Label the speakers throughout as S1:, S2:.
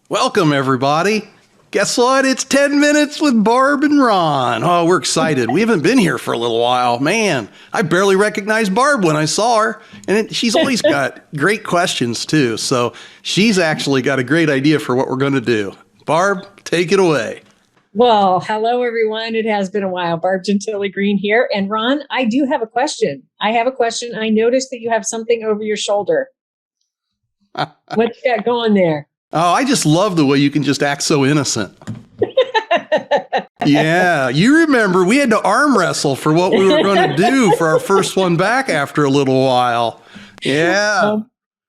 S1: Welcome, everybody. Guess what? It's 10 minutes with Barb and Ron. Oh, we're excited. We haven't been here for a little while. Man, I barely recognized Barb when I saw her. And she's always got great questions, too. So she's actually got a great idea for what we're going to do. Barb, take it away.
S2: Well, hello, everyone. It has been a while. Barb Gentili Green here. And Ron, I do have a question. I noticed that you have something over your shoulder. What you got going there?
S1: Oh, I just love the way you can just act so innocent. Yeah, you remember we had to arm wrestle for what we were going to do for our first one back after a little while. Yeah.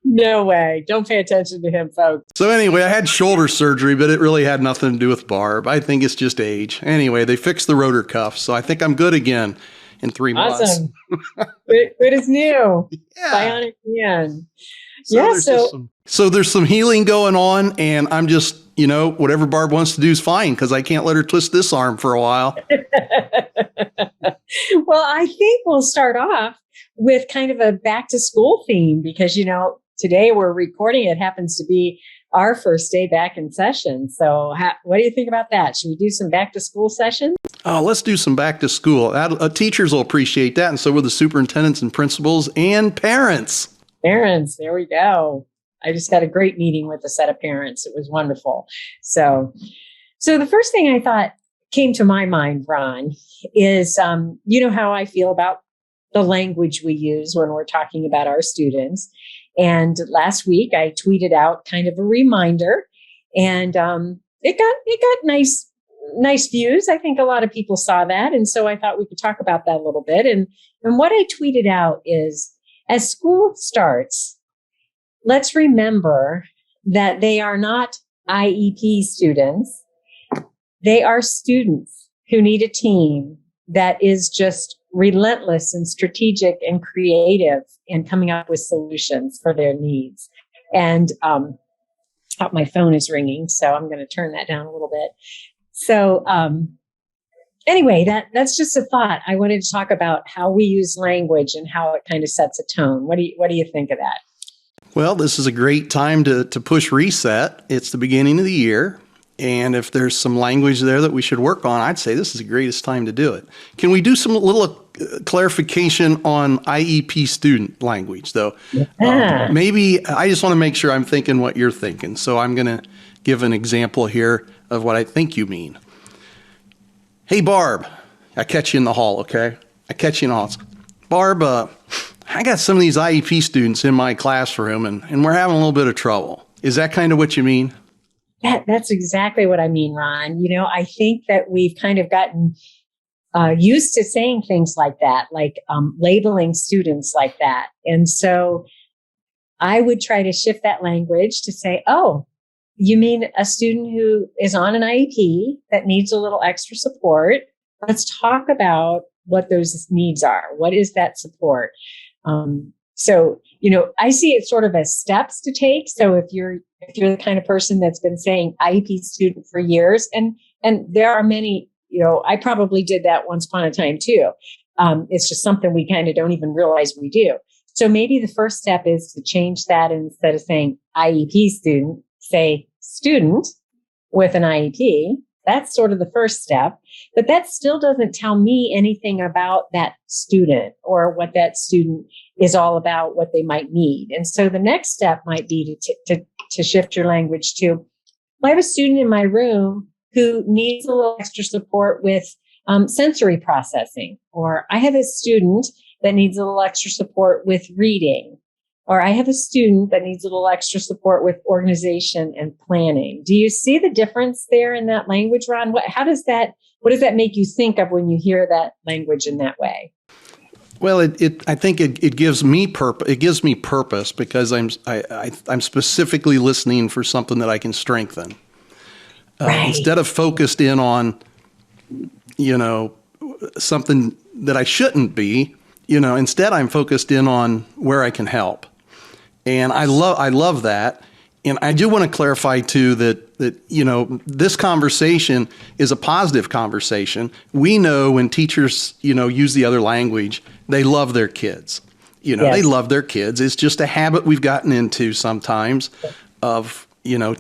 S2: No way. Don't pay attention to him, folks.
S1: So anyway, I had shoulder surgery, but it really had nothing to do with Barb. I think it's just age. Anyway, they fixed the rotor cuff, so I think I'm good again in 3 months.
S2: Awesome. Good as new.
S1: Yeah.
S2: Bionic man.
S1: So there's some healing going on, and I'm just, whatever Barb wants to do is fine because I can't let her twist this arm for a while.
S2: Well, I think we'll start off with kind of a back to school theme because, today we're recording. It happens to be our first day back in session. So what do you think about that? Should we do some back to school sessions?
S1: Oh, let's do some back to school. Teachers will appreciate that, and so will the superintendents and principals and parents.
S2: Parents, there we go. I just had a great meeting with a set of parents. It was wonderful. So the first thing I thought came to my mind, Ron, is, you know how I feel about the language we use when we're talking about our students. And last week I tweeted out kind of a reminder, and it got nice views. I think a lot of people saw that. And so I thought we could talk about that a little bit. And what I tweeted out is, as school starts, let's remember that they are not IEP students. They are students who need a team that is just relentless and strategic and creative in coming up with solutions for their needs. And my phone is ringing, so I'm going to turn that down a little bit. So anyway, that's just a thought. I wanted to talk about how we use language and how it kind of sets a tone. What do you think of that?
S1: Well, this is a great time to push reset. It's the beginning of the year. And if there's some language there that we should work on, I'd say this is the greatest time to do it. Can we do some little clarification on IEP student language, though?
S2: Yeah.
S1: Maybe I just want to make sure I'm thinking what you're thinking. So I'm going to give an example here of what I think you mean. Hey, Barb, I catch you in the hall, okay? I catch you in the hall. Barb, I got some of these IEP students in my classroom, and we're having a little bit of trouble. Is that kind of what you mean?
S2: That's exactly what I mean, Ron. I think that we've kind of gotten used to saying things like that, like labeling students like that. And so I would try to shift that language to say, oh, you mean a student who is on an IEP that needs a little extra support? Let's talk about what those needs are. What is that support? So, I see it sort of as steps to take. So if you're the kind of person that's been saying IEP student for years, and there are many, I probably did that once upon a time too. It's just something we kind of don't even realize we do. So maybe the first step is to change that, and instead of saying IEP student, say student with an IEP. That's sort of the first step, but that still doesn't tell me anything about that student or what that student is all about, what they might need. And so the next step might be to shift your language to, I have a student in my room who needs a little extra support with sensory processing, or I have a student that needs a little extra support with reading, or I have a student that needs a little extra support with organization and planning. Do you see the difference there in that language, Ron? What does that make you think of when you hear that language in that way?
S1: Well, I think it gives me purpose. It gives me purpose because I'm specifically listening for something that I can strengthen.
S2: Right.
S1: Instead of focused in on, something that I shouldn't be, instead I'm focused in on where I can help. And I love that. And I do want to clarify too that this conversation is a positive conversation. We know when teachers, use the other language, they love their kids. Yes. They love their kids. It's just a habit we've gotten into sometimes of,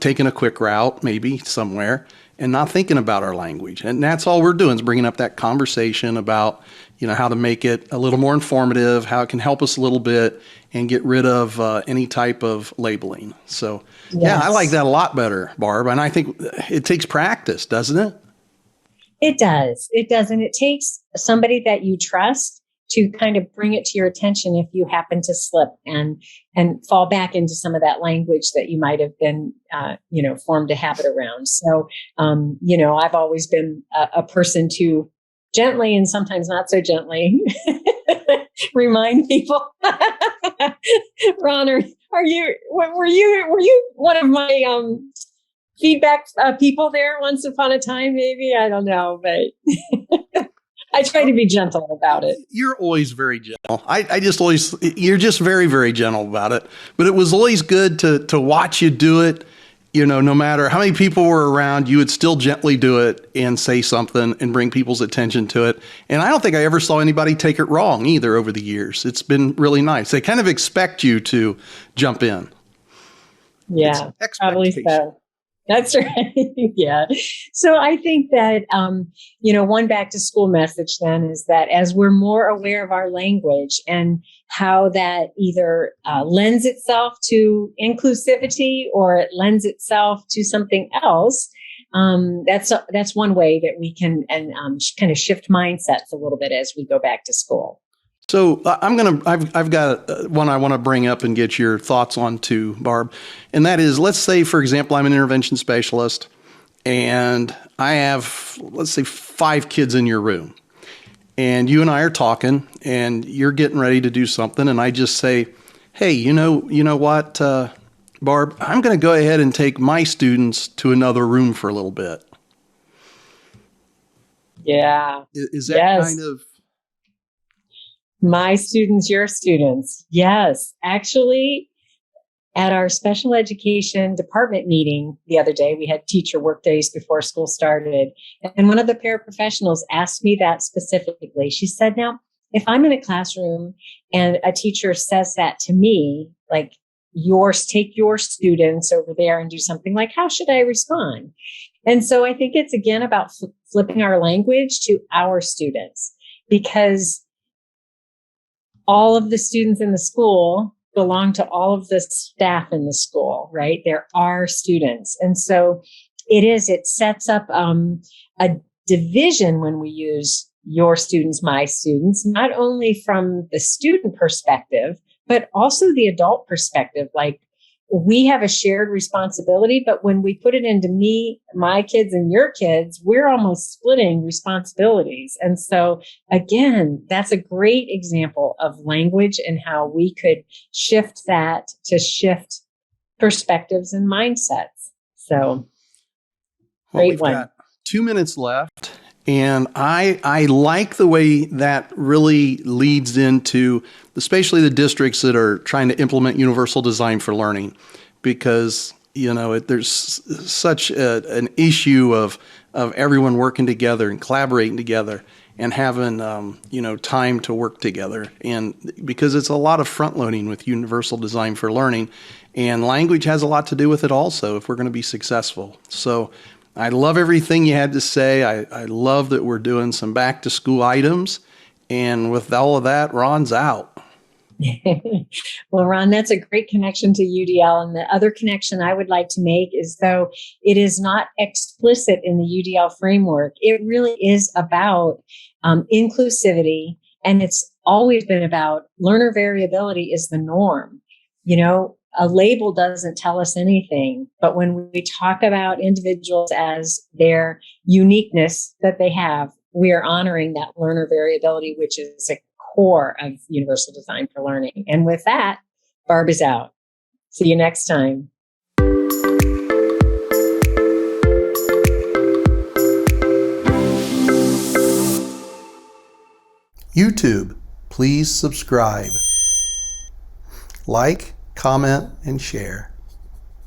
S1: taking a quick route maybe somewhere and not thinking about our language. And that's all we're doing is bringing up that conversation about, how to make it a little more informative, how it can help us a little bit and get rid of any type of labeling. So, yeah, I like that a lot better, Barb. And I think it takes practice, doesn't it?
S2: It does. It does. And it takes somebody that you trust to kind of bring it to your attention if you happen to slip and fall back into some of that language that you might have been, formed a habit around. So, I've always been a person to gently and sometimes not so gently remind people. Ron, were you one of my feedback people there once upon a time? Maybe, I don't know, but I try to be gentle about it.
S1: You're always very gentle. You're just very, very gentle about it. But it was always good to watch you do it. No matter how many people were around, you would still gently do it and say something and bring people's attention to it. And I don't think I ever saw anybody take it wrong either over the years. It's been really nice. They kind of expect you to jump in.
S2: Yeah, probably so. That's right. Yeah. So I think that, one back to school message then is that as we're more aware of our language and how that either lends itself to inclusivity or it lends itself to something else, that's one way that we can kind of shift mindsets a little bit as we go back to school.
S1: So I've got one I want to bring up and get your thoughts on too, Barb. And that is, let's say, for example, I'm an intervention specialist and I have, let's say, 5 kids in your room and you and I are talking and you're getting ready to do something. And I just say, hey, you know what, Barb, I'm going to go ahead and take my students to another room for a little bit.
S2: Yeah.
S1: Is that kind of...
S2: My students, your students. Yes. Actually, at our special education department meeting the other day, we had teacher work days before school started. And one of the paraprofessionals asked me that specifically. She said, now, if I'm in a classroom and a teacher says that to me, like, take your students over there and do something, like, how should I respond? And so I think it's, again, about flipping our language to our students, because all of the students in the school belong to all of the staff in the school, right? There are students. And so it sets up a division when we use your students, my students, not only from the student perspective, but also the adult perspective. Like, we have a shared responsibility, but when we put it into me, my kids and your kids, we're almost splitting responsibilities. And so again, that's a great example of language and how we could shift that to shift perspectives and mindsets. So great one.
S1: Got 2 minutes left. And I like the way that really leads into, especially the districts that are trying to implement universal design for learning, because, there's such an issue of everyone working together and collaborating together and having, time to work together. And because it's a lot of front loading with universal design for learning, and language has a lot to do with it also if we're going to be successful. So I love everything you had to say. I love that we're doing some back to school items. And with all of that, Ron's out.
S2: Well, Ron, that's a great connection to UDL. And the other connection I would like to make is, though it is not explicit in the UDL framework, it really is about inclusivity. And it's always been about learner variability is the norm. A label doesn't tell us anything, but when we talk about individuals as their uniqueness that they have, we are honoring that learner variability, which is a core of universal design for learning. And with that, Barb is out. See you next time.
S1: YouTube, please subscribe, like, comment, and share.